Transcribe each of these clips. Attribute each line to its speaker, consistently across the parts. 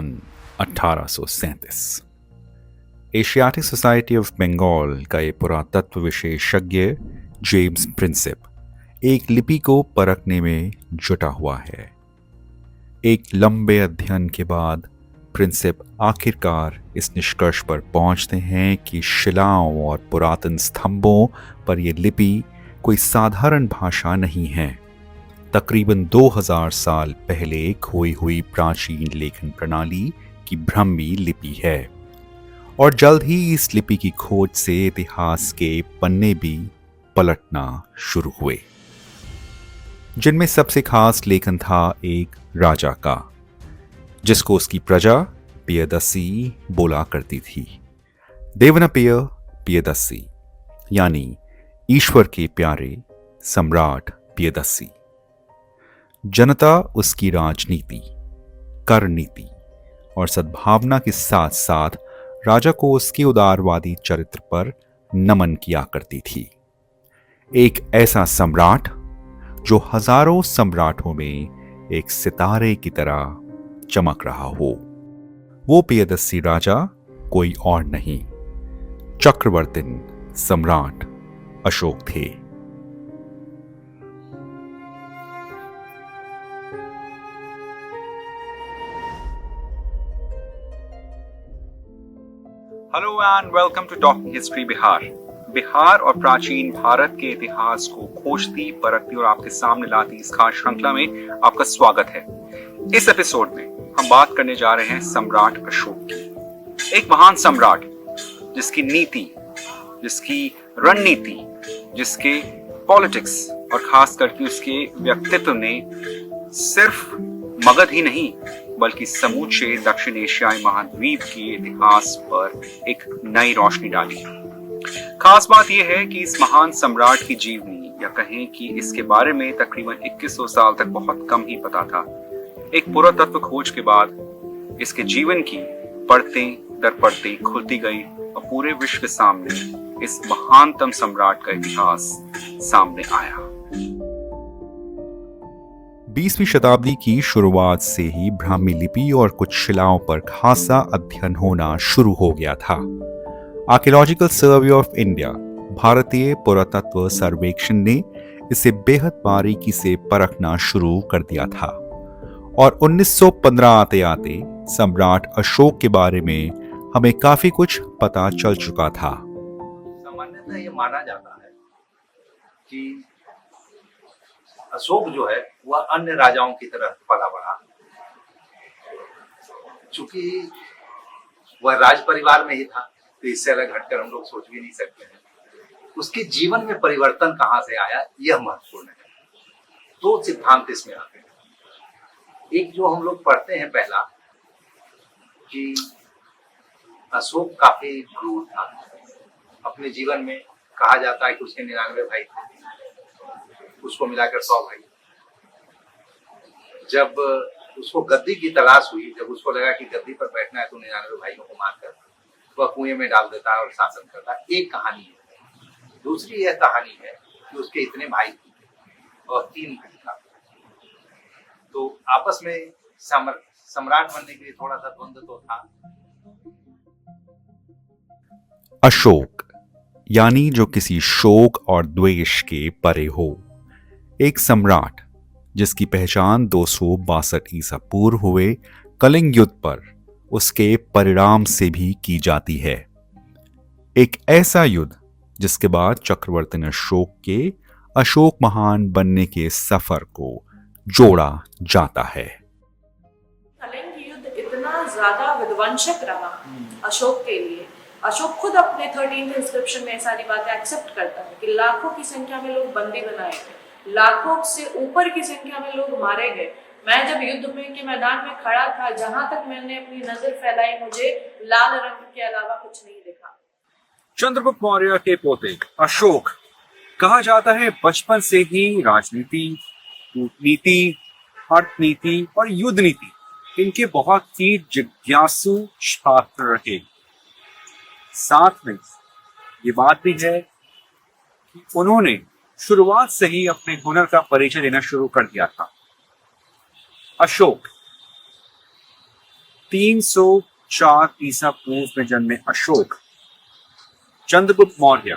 Speaker 1: Sun 1837। Asiatic Society of Bengal का ये पुरातत्व विशेषज्ञ जेम्स प्रिंसिप एक लिपि को परखने में जुटा हुआ है। एक लंबे अध्ययन के बाद प्रिंसिप आखिरकार इस निष्कर्ष पर पहुंचते हैं कि शिलाओं और पुरातन स्तंभों पर यह लिपि कोई साधारण भाषा नहीं है। तकरीबन 2000 साल पहले खोई हुई प्राचीन लेखन प्रणाली की ब्राह्मी लिपि है और जल्द ही इस लिपि की खोज से इतिहास के पन्ने भी पलटना शुरू हुए, जिनमें सबसे खास लेखन था एक राजा का, जिसको उसकी प्रजा पियदस्सी बोला करती थी। देवनपिय पियदस्सी यानी ईश्वर के प्यारे सम्राट पियदस्सी। जनता उसकी राजनीति, कर नीति और सद्भावना के साथ साथ राजा को उसके उदारवादी चरित्र पर नमन किया करती थी। एक ऐसा सम्राट जो हजारों सम्राटों में एक सितारे की तरह चमक रहा हो। वो पियदस्सी राजा कोई और नहीं, चक्रवर्ती सम्राट अशोक थे।
Speaker 2: Hello and welcome to talking history Bihar. Bihar और प्राचीन भारत के इतिहास को खोजती, परखती और आपके सामने लाती इस खास श्रृंखला में आपका स्वागत है। इस एपिसोड में हम बात करने जा रहे हैं सम्राट अशोक की। एक महान सम्राट जिसकी नीति, जिसकी रणनीति, जिसके पॉलिटिक्स और खास करके उसके व्यक्तित्व ने सिर्फ मगध ही नहीं बल्कि समूचे दक्षिण एशियाई महाद्वीप के इतिहास पर एक नई रोशनी डाली। खास बात यह है कि इस महान सम्राट की जीवनी या कहें कि इसके बारे में तकरीबन 2100 साल तक बहुत कम ही पता था। एक पुरातत्व खोज के बाद इसके जीवन की परतें दर परतें खुलती गई और पूरे विश्व के सामने इस महानतम सम्राट का इतिहास सामने आया।
Speaker 1: 20वीं शताब्दी की शुरुआत से ही ब्राह्मी लिपि और कुछ शिलाओं पर खासा अध्ययन होना शुरू हो गया था। आर्कियोलॉजिकल सर्वे ऑफ इंडिया, भारतीय पुरातत्व सर्वेक्षण ने इसे बेहद बारीकी से परखना शुरू कर दिया था और 1915 आते आते सम्राट अशोक के बारे में हमें काफी कुछ पता चल चुका था।
Speaker 3: सामान्यतः ये माना जाता है कि अशोक जो है वह अन्य राजाओं की तरह पला बढ़ा, चूंकि वह राज परिवार में ही था तो इससे अलग हटकर हम लोग सोच भी नहीं सकते हैं। उसके जीवन में परिवर्तन कहाँ से आया यह महत्वपूर्ण है। दो सिद्धांत इसमें आते हैं। एक जो हम लोग पढ़ते हैं पहला कि अशोक काफी क्रूर था। अपने जीवन में कहा जाता है कि उसके 99 भाई थे, उसको मिलाकर 100 भाई। जब उसको गद्दी की तलाश हुई, जब उसको लगा कि गद्दी पर बैठना है तो 99 भाइयों को मारकर वह कुएं में डाल देता है और शासन करता है। एक कहानी है। दूसरी यह कहानी है कि उसके इतने भाई थे और 3 भाई था, तो आपस में सम्राट बनने के लिए थोड़ा सा द्वंद्व तो था।
Speaker 1: अशोक यानी जो किसी शोक और द्वेष के परे हो, एक सम्राट जिसकी पहचान 262 ईसा पूर्व हुए कलिंग युद्ध पर उसके परिणाम से भी की जाती है। एक ऐसा युद्ध जिसके बाद चक्रवर्ती अशोक के अशोक महान बनने के सफर को जोड़ा जाता है।
Speaker 4: कलिंग युद्ध इतना ज्यादा विध्वंसक रहा अशोक के लिए। अशोक खुद अपने 13th इंस्क्रिप्शन में सारी बातें एक्सेप्ट करता है कि लाखों की संख्या में लोग बंदी बनाए गए, लाखों से ऊपर की संख्या में लोग मारे गए। मैं जब युद्ध में के मैदान में खड़ा था, जहां तक मैंने अपनी नजर फैलाई, मुझे लाल रंग के अलावा कुछ नहीं दिखा।
Speaker 2: चंद्रगुप्त मौर्य के पोते अशोक कहा जाता है बचपन से ही राजनीति, कूटनीति, अर्थनीति और युद्ध नीति इनके बहुत ही जिज्ञासु छात्र रहे। साथ में ये बात भी है कि उन्होंने शुरुआत से ही अपने हुनर का परिचय देना शुरू कर दिया था। अशोक 304 ईसा पूर्व में जन्मे अशोक, चंद्रगुप्त मौर्य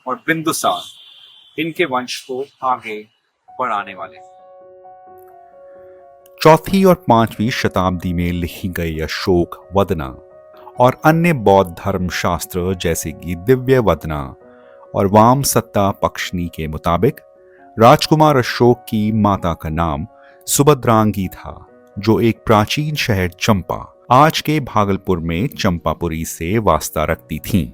Speaker 2: और बिंदुसार इनके वंश को आगे बढ़ाने वाले।
Speaker 1: चौथी और पांचवी शताब्दी में लिखी गई अशोक वदना और अन्य बौद्ध धर्म शास्त्र जैसे कि दिव्य वदना और वाम सत्ता पक्षनी के मुताबिक राजकुमार अशोक की माता का नाम सुभद्रांगी था, जो एक प्राचीन शहर चंपा, आज के भागलपुर में चंपापुरी से वास्ता रखती थीं।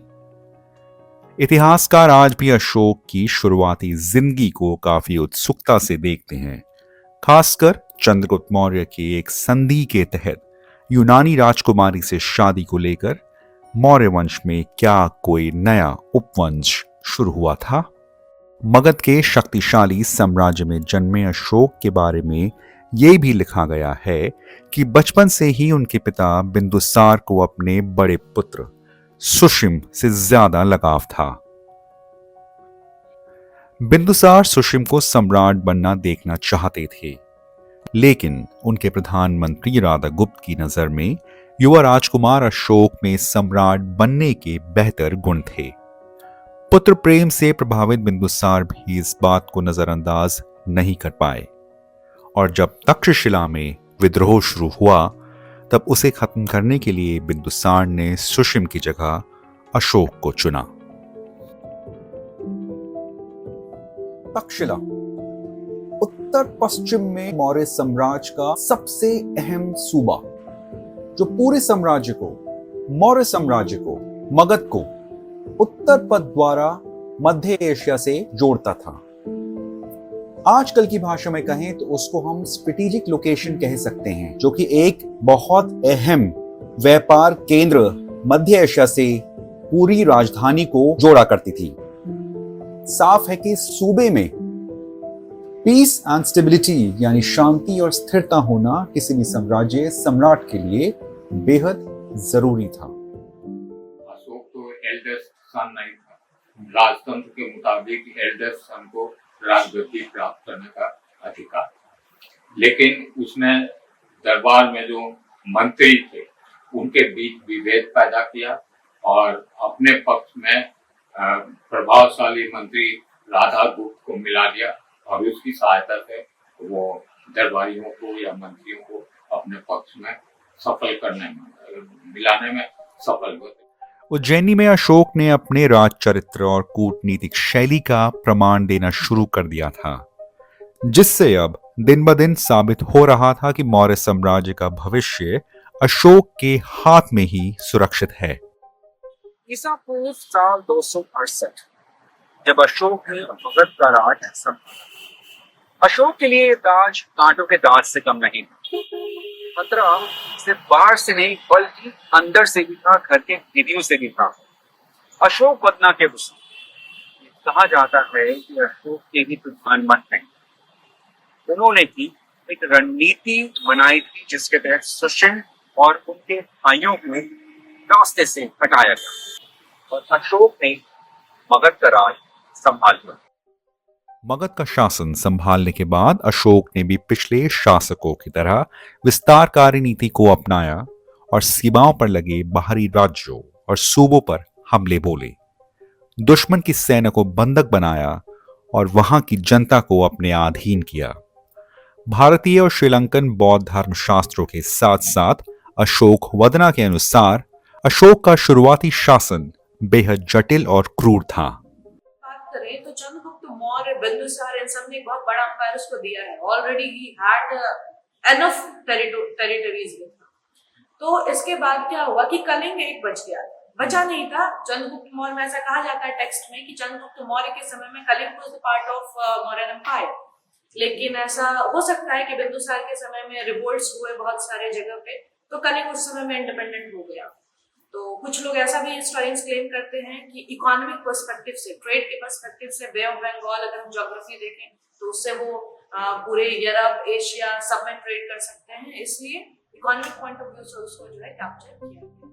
Speaker 1: इतिहासकार आज भी अशोक की शुरुआती जिंदगी को काफी उत्सुकता से देखते हैं, खासकर चंद्रगुप्त मौर्य के एक संधि के तहत यूनानी राजकुमारी से शादी को लेकर मौर्य वंश में क्या कोई नया उपवंश शुरू हुआ था। मगध के शक्तिशाली साम्राज्य में जन्मे अशोक के बारे में ये भी लिखा गया है कि बचपन से ही उनके पिता बिंदुसार को अपने बड़े पुत्र सुशिम से ज्यादा लगाव था। बिंदुसार सुशिम को सम्राट बनना देखना चाहते थे, लेकिन उनके प्रधानमंत्री राधागुप्त की नजर में युवा राजकुमार अशोक में सम्राट बनने के बेहतर गुण थे। पुत्र प्रेम से प्रभावित बिंदुसार भी इस बात को नजरअंदाज नहीं कर पाए और जब तक्षशिला में विद्रोह शुरू हुआ तब उसे खत्म करने के लिए बिंदुसार ने सुशिम की जगह अशोक को चुना।
Speaker 5: तक्षशिला उत्तर पश्चिम में मौर्य साम्राज्य का सबसे अहम सूबा, जो पूरे साम्राज्य को, मौर्य साम्राज्य को, मगध को उत्तर पथ द्वारा मध्य एशिया से जोड़ता था। आजकल की भाषा में कहें तो उसको हम स्ट्रेटेजिक लोकेशन कह सकते हैं, जो कि एक बहुत अहम व्यापार केंद्र मध्य एशिया से पूरी राजधानी को जोड़ा करती थी। साफ है कि सूबे में पीस एंड स्टेबिलिटी यानी शांति और स्थिरता होना किसी भी साम्राज्य सम्राट के लिए बेहद जरूरी था।
Speaker 6: अशोक तो एल्डेस्ट सन नहीं था। राजतंत्र के मुताबिक एल्डेस्ट सन को राजगद्दी प्राप्त करने का अधिकार, लेकिन उसने दरबार में जो मंत्री थे उनके बीच विभेद पैदा किया और अपने पक्ष में प्रभावशाली मंत्री राधागुप्त को मिला लिया और उसकी सहायता से वो दरबारियों को या मंत्रियों को अपने पक्ष में सफल करने में, मिलाने में सफल हुए।
Speaker 1: उज्जैनी में अशोक ने अपने राजचरित्र और कूटनीतिक शैली का प्रमाण देना शुरू कर दिया था, जिससे अब दिन ब दिन साबित हो रहा था कि मौर्य साम्राज्य का भविष्य अशोक के हाथ में ही सुरक्षित है।
Speaker 2: ईसा पूर्व साल 268 जब अशोक ने मगध का राज संभाला। अशोक के लिए ताज कांटों के दांत से कम नहीं था। खतरा सिर्फ बाहर से नहीं बल्कि अंदर से भी था, घर के निधियों से भी था। अशोक वदना के हुस्न कहा जाता है कि अशोक के ही प्रधानमंत्री नहीं, उन्होंने की एक रणनीति बनाई थी जिसके तहत सुशिम और उनके भाइयों को रास्ते से हटाया गया और अशोक ने मगध का राज संभाल लिया।
Speaker 1: मगध का शासन संभालने के बाद अशोक ने भी पिछले शासकों की तरह विस्तारकारी नीति को अपनाया और सीमाओं पर लगे बाहरी राज्यों और सूबों पर हमले बोले, दुश्मन की सेना को बंधक बनाया और वहां की जनता को अपने अधीन किया। भारतीय और श्रीलंकन बौद्ध धर्म शास्त्रों के साथ साथ अशोक वदना के अनुसार अशोक का शुरुआती शासन बेहद जटिल और क्रूर था।
Speaker 4: बात करें तो चंद्रगुप्त मौर्य, बिंदुसार, इन सब ने एक बहुत बड़ा अंपायर उसको दिया है। Already he had enough territories with him. तो इसके बाद क्या हुआ कि कलिंग एक बचा नहीं था। चंद्रगुप्त मौर्य में ऐसा कहा जाता है टेक्स्ट में कि चंद्रगुप्त मौर्य के समय में Kalinga was the part of Mauryan empire, लेकिन ऐसा हो सकता है कि बिंदुसार के समय में रिवोल्ट्स हुए बहुत सारे जगह पे, तो कलिंग उस समय में इंडिपेंडेंट हो गया। तो कुछ लोग ऐसा भी हिस्टोरियंस क्लेम करते हैं कि इकोनॉमिक पर्सपेक्टिव से, ट्रेड के पर्सपेक्टिव से बे ऑफ बंगाल अगर हम ज्योग्राफी देखें तो उससे वो पूरे यूरोप, एशिया सब में ट्रेड कर सकते हैं, इसलिए इकोनॉमिक पॉइंट ऑफ व्यू से उसको जो है कैप्चर किया गया।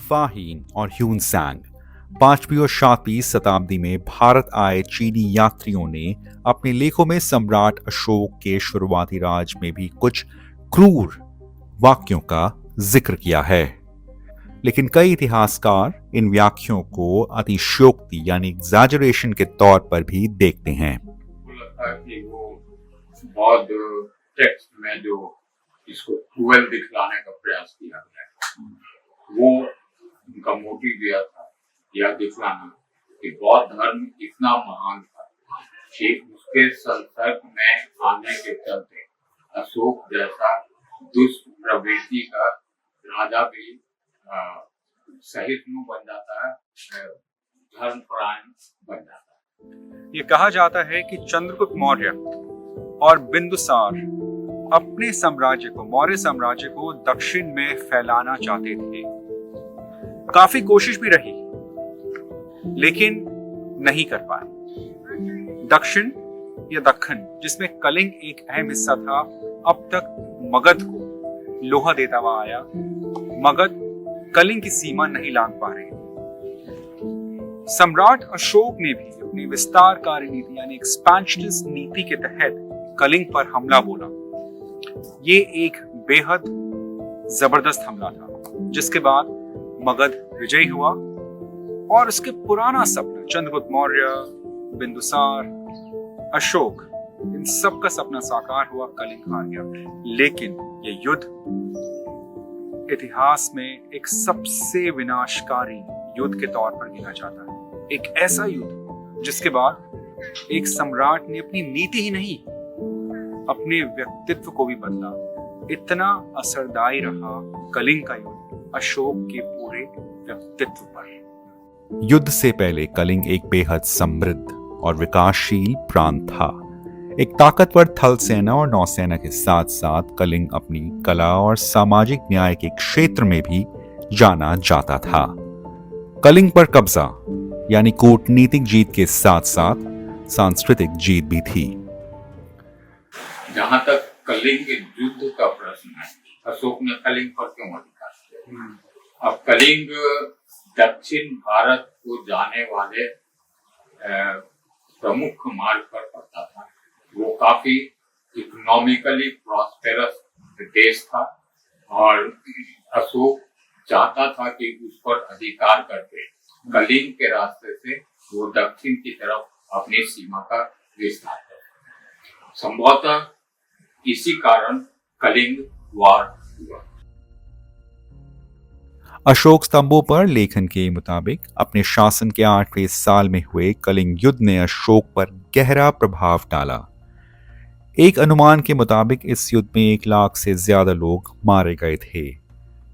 Speaker 1: फाहीन और ह्यून सांग 5वीं और 7वीं शताब्दी में भारत आए चीनी यात्रियों ने अपने लेखों में सम्राट अशोक के शुरुआती राज में भी कुछ क्रूर वाक्यों का जिक्र किया है, लेकिन कई इतिहासकार इन व्याख्याओं को अतिशयोक्ति यानी एग्जैजरेशन के तौर पर भी देखते हैं।
Speaker 6: मुझे लगता है कि वो बौद्ध टेक्स्ट में जो इसको क्रूएल दिखलाने का प्रयास किया गया है, वो उनका मोटिव दिया था, यह दिखलाना कि बौद्ध धर्म इतना महान था कि उसके संसर्ग में आने के चलते अशोक जैसा दुष्ट प्रवृत्ति का राजा भी सहिष्णु बन जाता है, धर्मपरायण बन जाता है।
Speaker 2: ये कहा जाता है कि चंद्रगुप्त मौर्य और बिंदुसार अपने साम्राज्य को, मौर्य साम्राज्य को दक्षिण में फैलाना चाहते थे। काफी कोशिश भी रही, लेकिन नहीं कर पाए। दक्षिण या दक्खन, जिसमें कलिंग एक अहम हिस्सा था, अब तक मगध को लोहा देता हुआ आया। मगध कलिंग की सीमा नहीं लांघ पा रहे। सम्राट अशोक ने भी अपनी विस्तारकारी नीति यानी एक्सपेंशनिस्ट नीति के तहत कलिंग पर हमला बोला। ये एक बेहद जबरदस्त हमला था, जिसके बाद मगध विजयी हुआ और उसके पुराना सपना चंद्रगुप्त मौर्य, बिंदुसार, अशोक, इन सब का सपना साकार हुआ, कलिंग हार गया। लेकिन ये युद्ध इतिहास में एक सबसे विनाशकारी युद्ध के तौर पर गिना जाता है। एक ऐसा युद्ध जिसके बाद एक सम्राट ने अपनी नीति ही नहीं, अपने व्यक्तित्व को भी बदला। इतना असरदायी रहा कलिंग का युद्ध अशोक के पूरे व्यक्तित्व पर।
Speaker 1: युद्ध से पहले कलिंग एक बेहद समृद्ध और विकासशील प्रांत था। एक ताकतवर थल सेना और नौसेना के साथ साथ कलिंग अपनी कला और सामाजिक न्याय के क्षेत्र में भी जाना जाता था। कलिंग पर कब्जा यानी कूटनीतिक जीत के साथ साथ सांस्कृतिक जीत भी थी।
Speaker 6: जहां तक कलिंग के युद्ध का प्रश्न है, अशोक ने कलिंग पर क्यों अधिकार किया? अब कलिंग दक्षिण भारत को जाने वाले प्रमुख मार्ग पर पड़ता था। वो काफी इकोनॉमिकली प्रॉस्पेरस देश था और अशोक चाहता था कि उस पर अधिकार करके कलिंग के रास्ते से वो दक्षिण की तरफ अपनी सीमा का विस्तार करे। संभवतः इसी कारण कलिंग वार हुआ।
Speaker 1: अशोक स्तंभों पर लेखन के मुताबिक अपने शासन के 8वें साल में हुए कलिंग युद्ध ने अशोक पर गहरा प्रभाव डाला। एक अनुमान के मुताबिक इस युद्ध में 1 लाख से ज्यादा लोग मारे गए थे।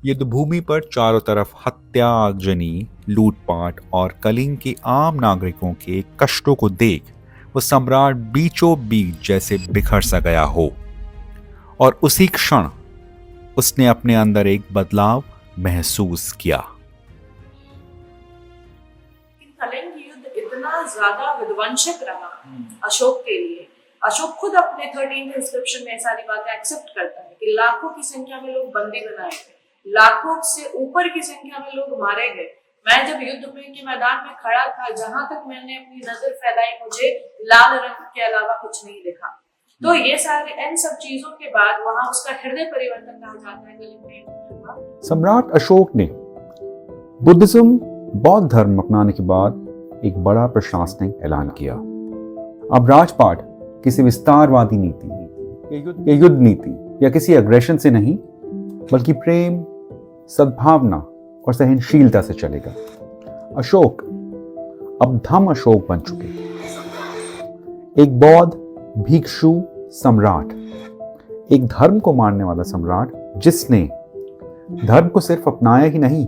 Speaker 1: युद्ध भूमि पर चारों तरफ हत्या, आगजनी, लूटपाट और कलिंग के आम नागरिकों के कष्टों को देख वो सम्राट बीचों बीच जैसे बिखर सा गया हो, और उसी क्षण उसने अपने अंदर एक बदलाव महसूस किया।
Speaker 4: कलिंग युद्ध इतना ज्यादा विध्वंसक रहा अशोक के लिए। अशोक खुद अपने 13th इंस्क्रिप्शन में ये सारी बातें एक्सेप्ट करता है कि लाखों की संख्या में लोग बंदी बनाए गए, लाखों से ऊपर की संख्या में लोग मारे गए। मैं जब युद्ध में के मैदान में खड़ा था, जहां तक मैंने अपनी नजर फैलाई, मुझे लाल रंग के अलावा कुछ नहीं दिखा। तो ये सारे इन सब चीजों के बाद वहां उसका हृदय परिवर्तन कहा जाता है कलिंग में।
Speaker 5: सम्राट अशोक ने बुद्धिज्म, बौद्ध धर्म अपनाने के बाद एक बड़ा प्रशासनिक ऐलान किया। अब राजपाट किसी विस्तारवादी नीति या युद्ध नीति या किसी अग्रेशन से नहीं, बल्कि प्रेम, सद्भावना और सहनशीलता से चलेगा। अशोक अब धम्म अशोक बन चुके, एक बौद्ध भिक्षु सम्राट, एक धर्म को मानने वाला सम्राट जिसने धर्म को सिर्फ अपनाया ही नहीं,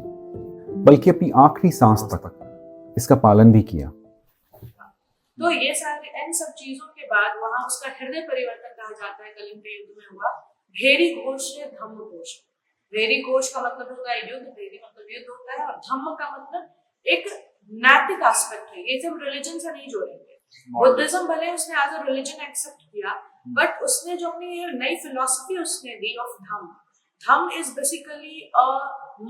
Speaker 5: बल्कि अपनी आखिरी सांस तक इसका पालन भी किया।
Speaker 4: तो ये सारे इन सब चीजों के बाद वहां उसका हृदय परिवर्तन कहा जाता है कलिंग के युद्ध में हुआ। भेरी घोष से धम्म घोष। भेरी घोष का मतलब होता है युद्ध, भेरी मतलब युद्ध होता है, और धम्म का मतलब एक नैतिक एस्पेक्ट है। ये सब रिलीजन से नहीं जोड़ेंगे। बुद्धिज्म भले उसने एज अ रिलीजन एक्सेप्ट किया, बट उसने जो अपनी ये नई फिलॉसफी उसने दी of dhamma, dhamma is basically a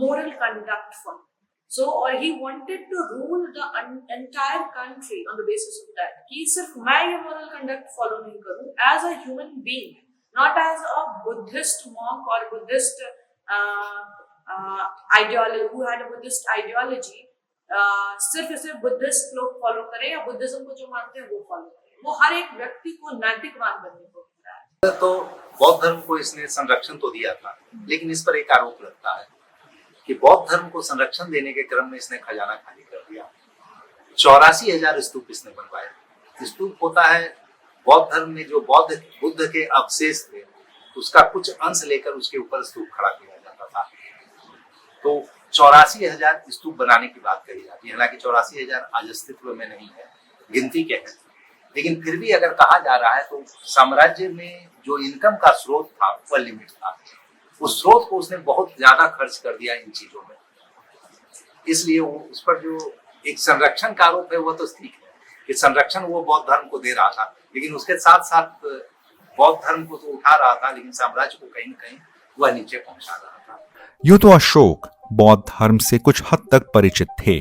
Speaker 4: moral conduct form. So, or he wanted to rule the entire country on the basis of that. कि सिर्फ मैं ये moral conduct follow नहीं करूँ, as a human being not as a Buddhist monk or Buddhist ideology who had a Buddhist ideology. सिर्फ इसे Buddhist लोग follow करें या बुद्धिज्म को जो मानते हैं वो फॉलो करें, वो हर एक व्यक्ति को नैतिकवान बनने को होता है।
Speaker 3: तो बौद्ध धर्म को इसने संरक्षण तो दिया था, लेकिन इस पर एक आरोप लगता है कि बौद्ध धर्म को संरक्षण देने के क्रम में इसने खजाना खाली कर दिया। 84,000 स्तूप इसने बनवाए। स्तूप होता है बौद्ध धर्म में जो बुद्ध के अवशेष थे उसका कुछ अंश लेकर उसके ऊपर स्तूप खड़ा किया जाता था। तो 84,000 स्तूप बनाने की बात कही जाती है। हालांकि 84,000 आज अस्तित्व में नहीं है, गिनती के हैं, लेकिन फिर भी अगर कहा जा रहा है तो साम्राज्य में जो इनकम का स्रोत था वह लिमिट था। उस स्रोत को उसने बहुत ज्यादा खर्च कर दिया इन चीजों में, इसलिए वो उस पर जो एक संरक्षण का आरोप है वो तो ठीक है कि संरक्षण वो बौद्ध धर्म को दे रहा था, लेकिन उसके साथ साथ बौद्ध धर्म को तो उठा रहा था, लेकिन साम्राज्य को कहीं न कहीं वह नीचे पहुंचा रहा था।
Speaker 1: यूं तो अशोक बौद्ध धर्म से कुछ हद तक परिचित थे,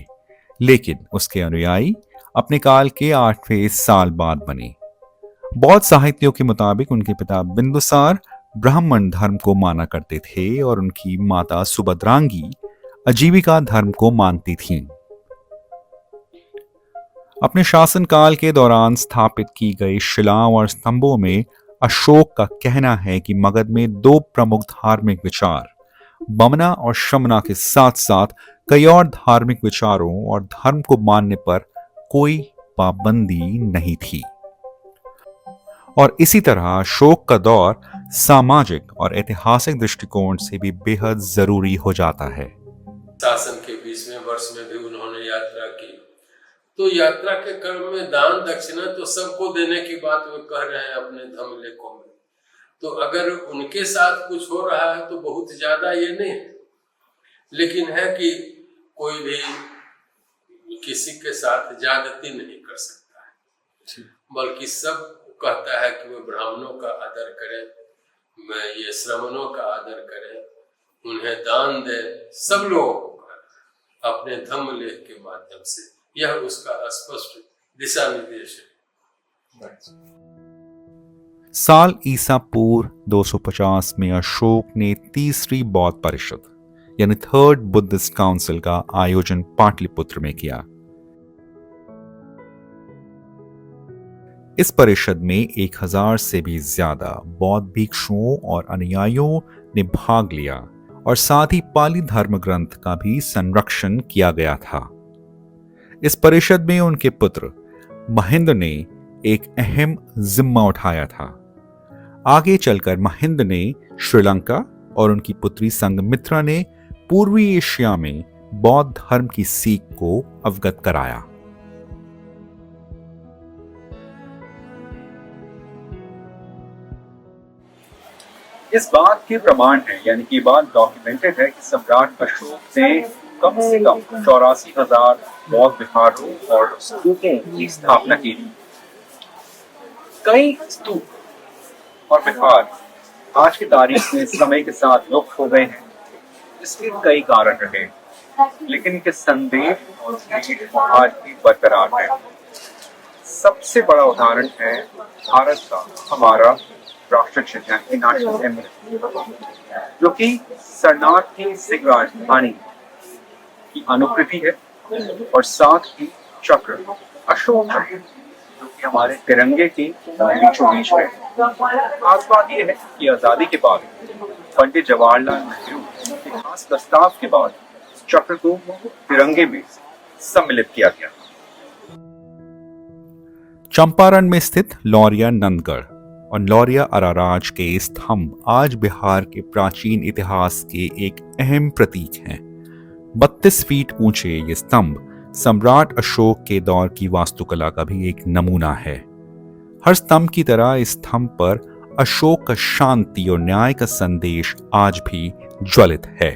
Speaker 1: लेकिन उसके अनुयायी अपने काल के 8वें साल बाद बने। बौद्ध साहित्यों के मुताबिक उनके पिता बिंदुसार ब्राह्मण धर्म को माना करते थे और उनकी माता सुभद्रांगी अजीविका धर्म को मानती थीं। अपने शासनकाल के दौरान स्थापित की गई शिलाओं और स्तंभों में अशोक का कहना है कि मगध में 2 प्रमुख धार्मिक विचार, बमना और शमना के साथ साथ कई और धार्मिक विचारों और धर्म को मानने पर कोई पाबंदी नहीं थी। और इसी तरह अशोक का दौर सामाजिक और ऐतिहासिक दृष्टिकोण से भी बेहद जरूरी हो जाता है।
Speaker 7: शासन के 20वें वर्ष में भी उन्होंने यात्रा की, तो यात्रा के क्रम में दान दक्षिणा तो सबको देने की बात वो कह रहे हैं अपने धम्मलेखों में। तो अगर उनके साथ कुछ हो रहा है तो बहुत ज्यादा ये नहीं है, लेकिन है कि कोई भी किसी के साथ ज्यादती नहीं कर सकता है, बल्कि सब कहता है कि वे ब्राह्मणों का आदर करें, मैं ये श्रमणों का आदर करें, उन्हें दान दे, सब लोगों को अपने धम्म लेख के माध्यम से, यह उसका स्पष्ट दिशा निर्देश है।
Speaker 1: साल ईसा पूर्व 250 में अशोक ने तीसरी बौद्ध परिषद यानी थर्ड बुद्धिस्ट काउंसिल का आयोजन पाटलिपुत्र में किया। इस परिषद में 1000 से भी ज्यादा बौद्ध भिक्षुओं और अनुयायियों ने भाग लिया और साथ ही पाली धर्म ग्रंथ का भी संरक्षण किया गया था। इस परिषद में उनके पुत्र महेंद्र ने एक अहम जिम्मा उठाया था। आगे चलकर महेंद्र ने श्रीलंका और उनकी पुत्री संघमित्रा ने पूर्वी एशिया में बौद्ध धर्म की सीख को अवगत कराया।
Speaker 2: इस बात के प्रमाण है, यानी कि बात डॉक्यूमेंटेड है कि सम्राट अशोक ने कम से कम 84,000 बौद्ध विहारों और स्तूपों की स्थापना की। कई स्तूप और विहार आज की तारीख में समय के साथ लुप्त हो गए हैं। इसके कई कारण रहे, लेकिन इनके संदेश और आज भी बरकरार है। सबसे बड़ा उदाहरण है भारत का हमारा राष्ट्र चिन्ह यानी नेशनल एम्ब्लम, जो कि शरणार्थी सिख राजधानी की अनुकृति है और साथ ही चक्र अशोक चक्र जो कि हमारे तिरंगे के बीचों बीच है। खास बात यह है कि आजादी के बाद पंडित जवाहरलाल नेहरू के खास प्रस्ताव के बाद चक्र को तिरंगे में सम्मिलित किया गया।
Speaker 1: चंपारण में स्थित लौरिया नंदगढ़ और लौरिया अराराज के स्तंभ आज बिहार के प्राचीन इतिहास के एक अहम प्रतीक हैं। 32 फीट ऊंचे ये स्तंभ सम्राट अशोक के दौर की वास्तुकला का भी एक नमूना है। हर स्तंभ की तरह इस स्तंभ पर अशोक का शांति और न्याय का संदेश आज भी ज्वलित है।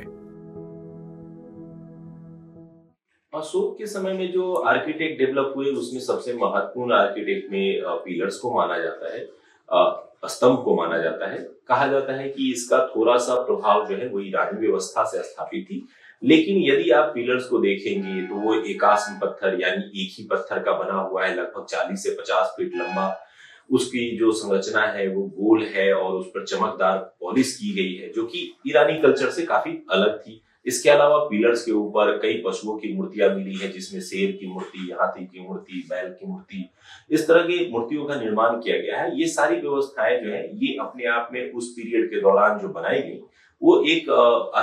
Speaker 8: अशोक के समय में जो आर्किटेक्ट डेवलप हुए उसमें सबसे महत्वपूर्ण आर्किटेक्ट में पिलर्स को माना जाता है, स्तंभ को माना जाता है। कहा जाता है कि इसका थोड़ा सा प्रभाव जो है वो ईरानी व्यवस्था से स्थापित थी, लेकिन यदि आप पिलर्स को देखेंगे तो वो एकास्म पत्थर यानी एक ही पत्थर का बना हुआ है, लगभग 40 से 50 फीट लंबा। उसकी जो संरचना है वो गोल है और उस पर चमकदार पॉलिश की गई है, जो कि ईरानी कल्चर से काफी अलग थी। इसके अलावा पिलर्स के ऊपर कई पशुओं की मूर्तियां मिली है, जिसमें शेर की मूर्ति, हाथी की मूर्ति, बैल की मूर्ति, इस तरह की मूर्तियों का निर्माण किया गया है। ये सारी व्यवस्थाएं जो है ये अपने आप में उस पीरियड के दौरान जो बनाई गई वो एक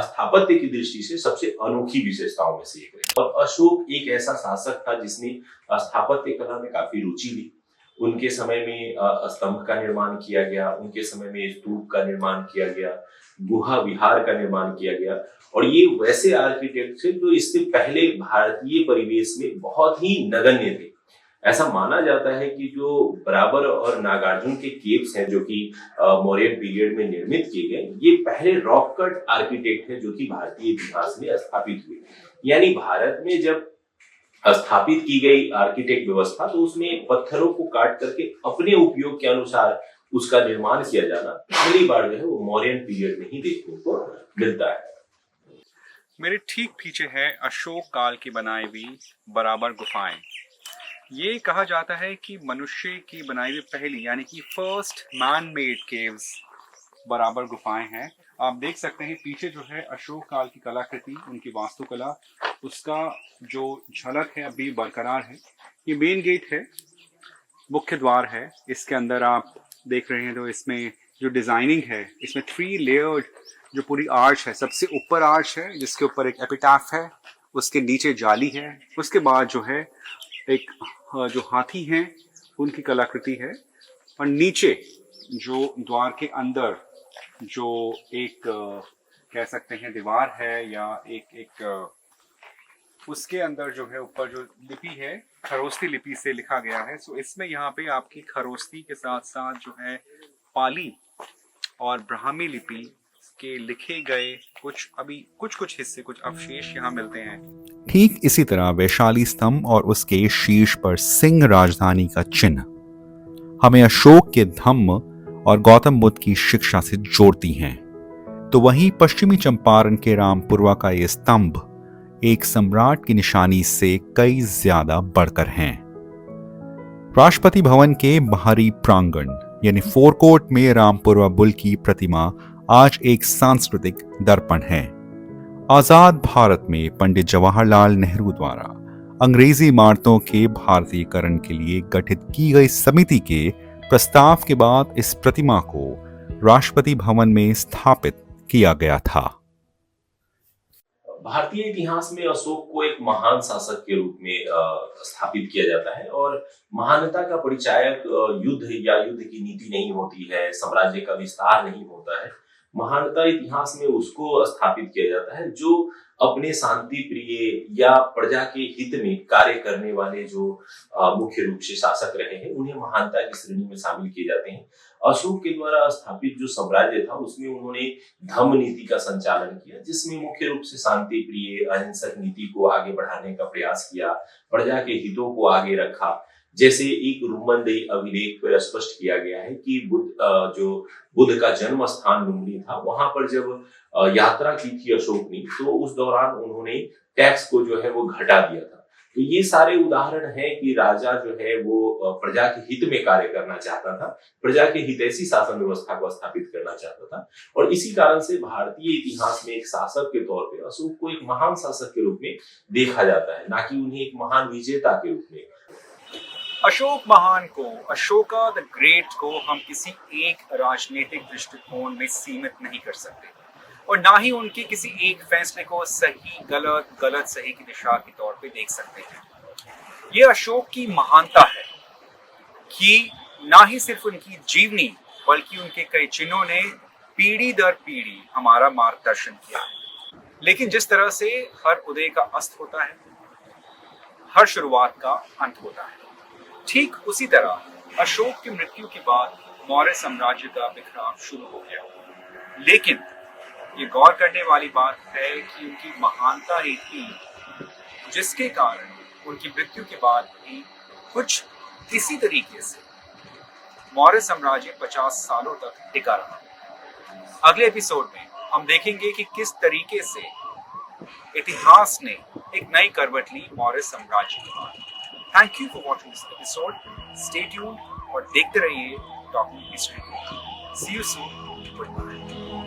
Speaker 8: स्थापत्य की दृष्टि से सबसे अनोखी विशेषताओं में से एक है। और अशोक एक ऐसा शासक था जिसने स्थापत्य कला में काफी रुचि ली। उनके समय में स्तंभ का निर्माण किया गया, उनके समय में स्तूप का निर्माण किया गया, गुहा विहार का निर्माण किया गया। और ये वैसे आर्किटेक्ट थे जो इससे पहले भारतीय परिवेश में बहुत ही नगण्य थे। ऐसा माना जाता है कि जो बराबर और नागार्जुन के केव्स हैं जो कि मौर्य पीरियड में निर्मित किए गए, ये पहले रॉक कट आर्किटेक्ट हैं जो कि भारतीय इतिहास में स्थापित हुए। यानी भारत में जब स्थापित की गई आर्किटेक्ट व्यवस्था तो उसमें पत्थरों को काट करके अपने उपयोग के अनुसार उसका निर्माण किया जाना पहली बार जो है वो मौर्यन पीरियड में ही देखने को मिलता है।
Speaker 2: मेरे ठीक पीछे है अशोक काल की बनाई हुई बराबर गुफाएं। ये कहा जाता है कि मनुष्य की बनाई हुई पहली यानी कि फर्स्ट मैन मेड केव्स बराबर गुफाएं हैं। आप देख सकते हैं पीछे जो है अशोक काल की कलाकृति, उनकी वास्तुकला, उसका जो झलक है अभी बरकरार है। ये मेन गेट है, मुख्य द्वार है। इसके अंदर आप देख रहे हैं तो इसमें जो डिजाइनिंग है, इसमें 3 लेयर्ड जो पूरी आर्च है, सबसे ऊपर आर्च है जिसके ऊपर एक एपिटाफ है, उसके नीचे जाली है, उसके बाद जो है एक जो हाथी हैं उनकी कलाकृति है, और नीचे जो द्वार के अंदर जो एक कह सकते हैं दीवार है या एक उसके अंदर जो है ऊपर जो लिपि है खरोस्ती लिपि से लिखा गया है। सो इसमें यहाँ पे आपकी खरोस्ती के साथ साथ जो है पाली और ब्राह्मी लिपि के लिखे गए कुछ हिस्से, कुछ अवशेष यहाँ मिलते हैं।
Speaker 1: ठीक इसी तरह वैशाली स्तंभ और उसके शीर्ष पर सिंह राजधानी का चिन्ह हमें अशोक के धम्म और गौतम बुद्ध की शिक्षा से जोड़ती हैं। तो वहीं पश्चिमी चंपारण के रामपुरवा का ये स्तंभ एक सम्राट की निशानी से कई ज्यादा बढ़कर हैं। राष्ट्रपति भवन के बाहरी प्रांगण यानी फोरकोर्ट में रामपुरवा बुल की प्रतिमा आज एक सांस्कृतिक दर्पण है। आजाद भारत में पंडित जवाहरलाल नेहरू द्वारा अंग्रेजी इमारतों के भारतीयकरण के लिए गठित की गई समिति के प्रस्ताव के बाद इस प्रतिमा को राष्ट्रपति भवन में स्थापित किया गया था।
Speaker 8: भारतीय इतिहास में अशोक को एक महान शासक के रूप में स्थापित किया जाता है और महानता का परिचायक युद्ध या युद्ध की नीति नहीं होती है, साम्राज्य का विस्तार नहीं होता है। महानता इतिहास में उसको स्थापित किया जाता है जो अपने शांति प्रिय या प्रजा के हित में कार्य करने वाले जो मुख्य रूप से शासक रहे हैं उन्हें महानता की श्रेणी में शामिल किए जाते हैं। अशोक के द्वारा स्थापित जो साम्राज्य था उसमें उन्होंने धम्म नीति का संचालन किया, जिसमें मुख्य रूप से शांति प्रिय अहिंसक नीति को आगे बढ़ाने का प्रयास किया, प्रजा के हितों को आगे रखा। जैसे एक रुमनदेही अभिलेख पर स्पष्ट किया गया है कि बुद्ध का जन्म स्थान लुम्बिनी था, वहां पर जब यात्रा की थी अशोक ने तो उस दौरान उन्होंने टैक्स को जो है वो घटा दिया था। तो ये सारे उदाहरण हैं कि राजा जो है वो प्रजा के हित में कार्य करना चाहता था, प्रजा के हितैषी शासन व्यवस्था को स्थापित करना चाहता था। और इसी कारण से भारतीय इतिहास में एक शासक के तौर पे अशोक को एक महान शासक के रूप में देखा जाता है, ना कि उन्हें एक महान विजेता के रूप में।
Speaker 2: अशोक महान को, अशोका द ग्रेट को हम किसी एक राजनीतिक दृष्टिकोण में सीमित नहीं कर सकते और ना ही उनके किसी एक फैसले को सही गलत सही की दिशा के तौर पे देख सकते हैं। ये अशोक की महानता है कि ना ही सिर्फ उनकी जीवनी बल्कि उनके कई चिन्हों ने पीढ़ी दर पीढ़ी हमारा मार्गदर्शन किया है। लेकिन जिस तरह से हर उदय का अस्त होता है, हर शुरुआत का अंत होता है, ठीक उसी तरह अशोक की मृत्यु के बाद मौर्य साम्राज्य का बिखराव शुरू हो गया। लेकिन ये गौर करने वाली बात है कि उनकी महानता ही थी जिसके कारण उनकी मृत्यु के बाद भी कुछ इसी तरीके से मौर्य साम्राज्य 50 सालों तक टिका रहा। अगले एपिसोड में हम देखेंगे कि किस तरीके से इतिहास ने एक नई करवट ली मौर्य साम्राज्य के बाद। Thank you for watching this episode. Stay tuned और देखते रहिए talking history. See you soon, good bye.